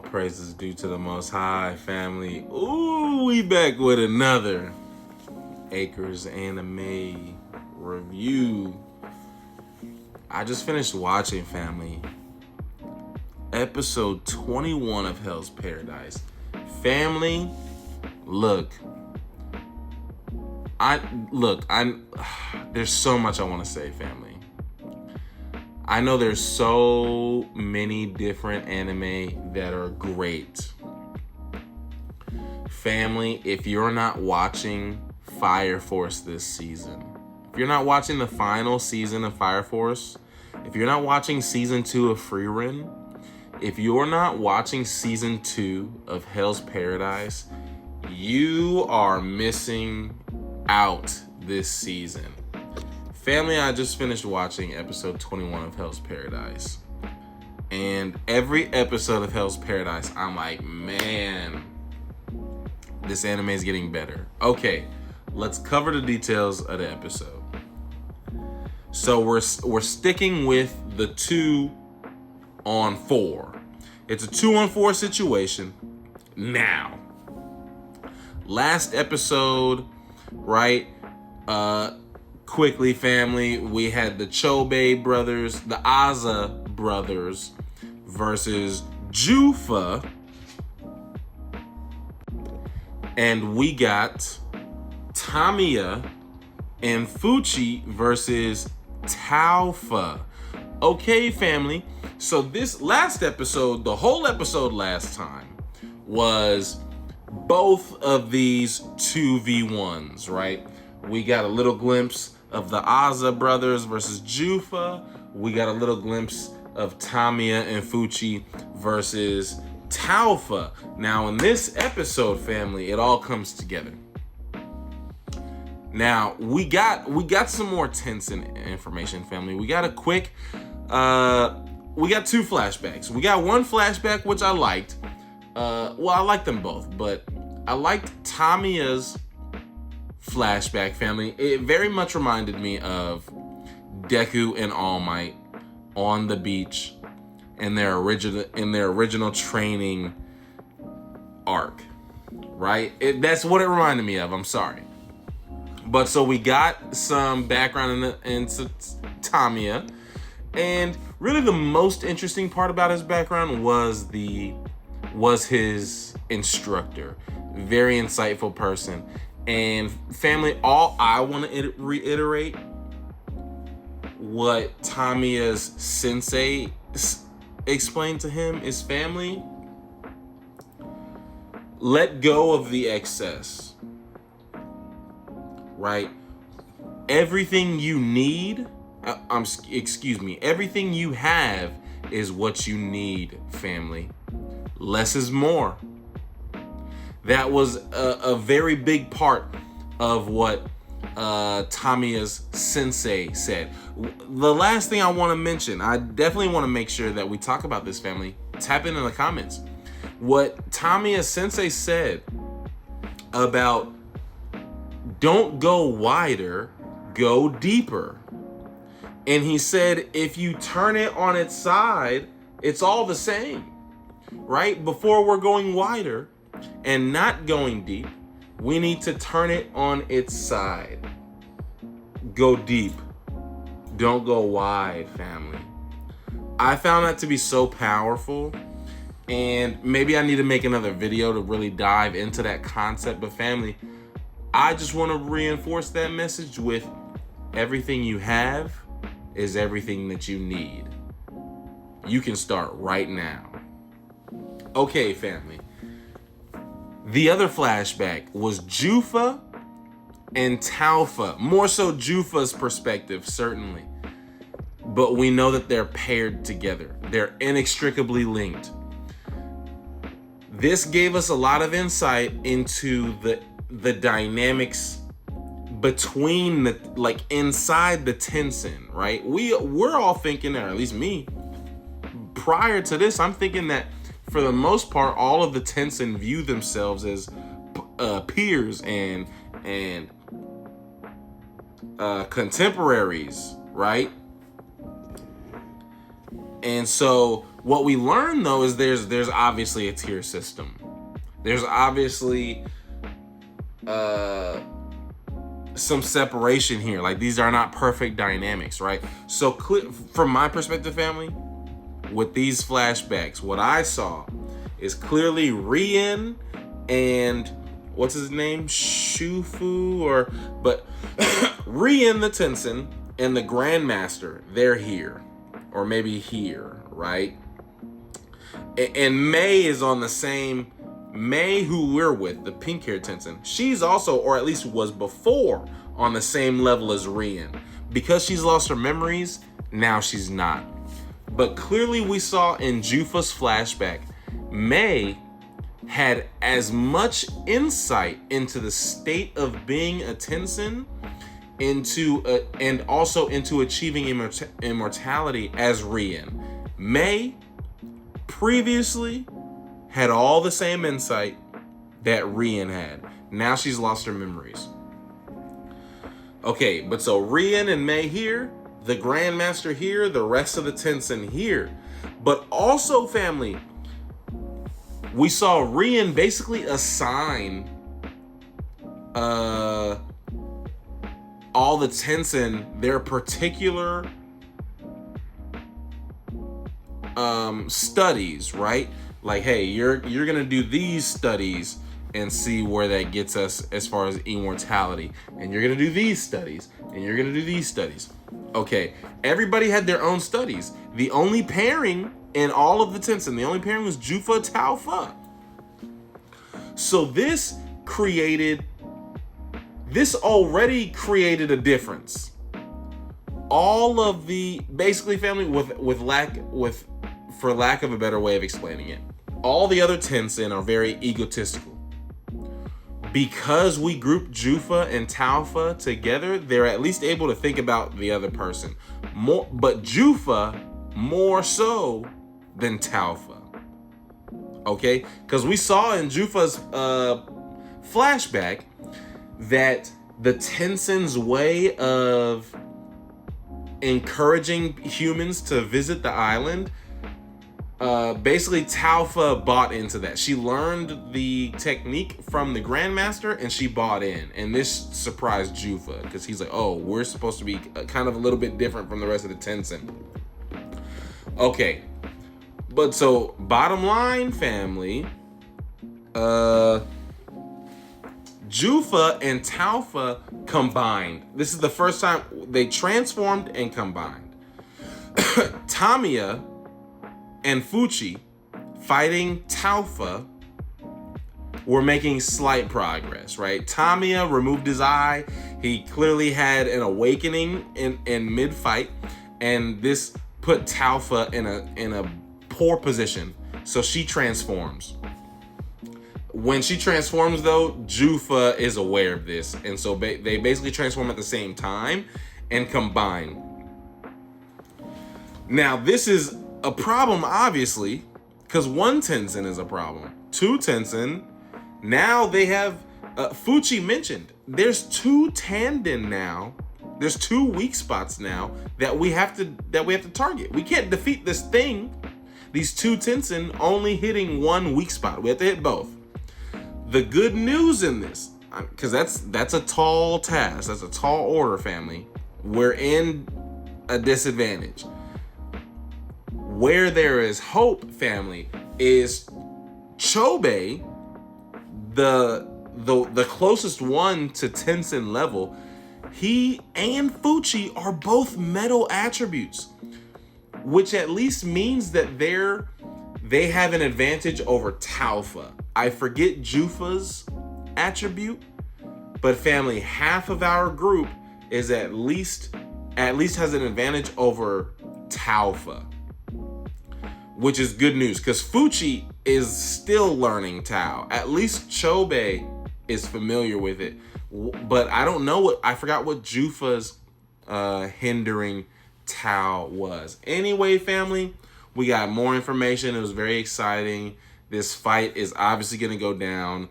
praises due to the Most High, family. Ooh, we back with another Acres anime review. I just finished watching, family, episode 21 of Hell's Paradise. Family, look, there's so much I want to say, family. I know there's so many different anime that are great. Family, if you're not watching Fire Force this season, if you're not watching the final season of Fire Force, if you're not watching season 2 of Frieren, if you're not watching season 2 of Hell's Paradise, you are missing out this season. Family, I just finished watching episode 21 of Hell's Paradise. And every episode of Hell's Paradise, I'm like, man, this anime is getting better. Okay, let's cover the details of the episode. So we're sticking with the 2-on-4. It's a 2-on-4 situation. Now, last episode, right? Quickly, family, we had the Chobe brothers, the Aza brothers versus Jufa. And we got Tamiya and Fuchi versus Taufa. Okay, family. So this last episode, the whole episode last time, was both of these 2v1s, right? We got a little glimpse of the Aza brothers versus Jufa. We got a little glimpse of Tamiya and Fuchi versus Taufa. Now, in this episode, family, it all comes together. Now, we got some more tense information, family. We got a quick, we got 2 flashbacks. We got one flashback, which I liked. I liked them both, but I liked Tamiya's flashback, family. It very much reminded me of Deku and All Might on the beach in their original training arc, right? That's what it reminded me of. I'm sorry. But so we got some background into Tamiya, and really the most interesting part about his background was his instructor. Very insightful person. And family, all I want to reiterate what Tamiya's sensei explained to him is, family, let go of the excess. Right? Everything you need, everything you have is what you need, family. Less is more. That was a very big part of what Tamiya's sensei said. The last thing I want to mention, I definitely want to make sure that we talk about this, family. Tap in the comments. What Tamiya's sensei said about don't go wider, go deeper. And he said, if you turn it on its side, it's all the same, right? Before we're going wider and not going deep, we need to turn it on its side. Go deep. Don't go wide, family. I found that to be so powerful, and maybe I need to make another video to really dive into that concept. But family, I just want to reinforce that message with everything you have is everything that you need. You can start right now. Okay, family. The other flashback was Jufa and Taufa. More so Jufa's perspective, certainly. But we know that they're paired together. They're inextricably linked. This gave us a lot of insight into the dynamics between inside the Tensen, right? We're all thinking, or at least me, prior to this, I'm thinking that for the most part, all of the Tensen view themselves as peers and contemporaries, right? And so What we learn though is there's obviously a tier system. There's obviously some separation here. Like, these are not perfect dynamics, right? So from my perspective, family, with these flashbacks, what I saw is clearly Rien and what's his name? Shufu but Rien the Tenzin and the Grandmaster, they're here. Or maybe here, right? And Mei is on the same, Mei who we're with, the pink-haired Tenzin, she's also, or at least was before, on the same level as Rien. Because she's lost her memories, now she's not. But clearly we saw in Jufa's flashback, Mei had as much insight into the state of being a Tenzin and also into achieving immortality as Rien. Mei previously had all the same insight that Rien had. Now she's lost her memories. Okay, but so Rien and Mei here, the Grandmaster here, the rest of the Tenzin here. But also, family, we saw Rien basically assign all the Tenzin their particular studies, right? Like, hey, you're gonna do these studies and see where that gets us as far as immortality, and you're gonna do these studies and you're gonna do these studies. Okay, everybody had their own studies. The only pairing in all of the Tenzin, the only pairing was Jufa Tao Fa. So this already created a difference. All of the, basically, family, for lack of a better way of explaining it, all the other Tenzin are very egotistical. Because we group Jufa and Tao Fa together, they're at least able to think about the other person more, but Jufa more so than Tao Fa. Okay, because we saw in Jufa's flashback that the Tenzin's way of encouraging humans to visit the island, basically Tao Fa bought into that. She learned the technique from the Grandmaster and she bought in. And this surprised Jufa because he's like, oh, we're supposed to be kind of a little bit different from the rest of the Tenzin. Okay. But so, bottom line, family, Jufa and Tao Fa combined. This is the first time they transformed and combined. Tamiya and Fuchi fighting Tao Fa were making slight progress, right? Tamiya removed his eye. He clearly had an awakening in mid-fight, and this put Tao Fa in a poor position. So she transforms. When she transforms, though, Jufa is aware of this, and so they basically transform at the same time and combine. Now, this is a problem, obviously, because one Tenzin is a problem. Two Tenzin, now they have, Fuchi mentioned, there's two Tanden now. There's two weak spots now that we have to target. We can't defeat this thing, these two Tenzin, only hitting one weak spot. We have to hit both. The good news in this, because that's a tall task, that's a tall order, family. We're in a disadvantage. Where there is hope, family, is Chobei, the closest one to Tenzin level. He and Fuchi are both metal attributes, which at least means that they have an advantage over Tao Fa. I forget Jufa's attribute, but family, half of our group is at least has an advantage over Tao Fa, which is good news because Fuchi is still learning Tao. At least Chobei is familiar with it, but I don't know I forgot what Jufa's hindering Tao was. Anyway, family, we got more information. It was very exciting. This fight is obviously going to go down.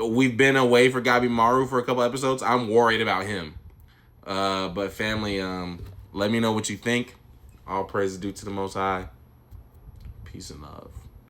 We've been away for Gabimaru for a couple episodes. I'm worried about him. But family, let me know what you think. All praise is due to the Most High. peace and love.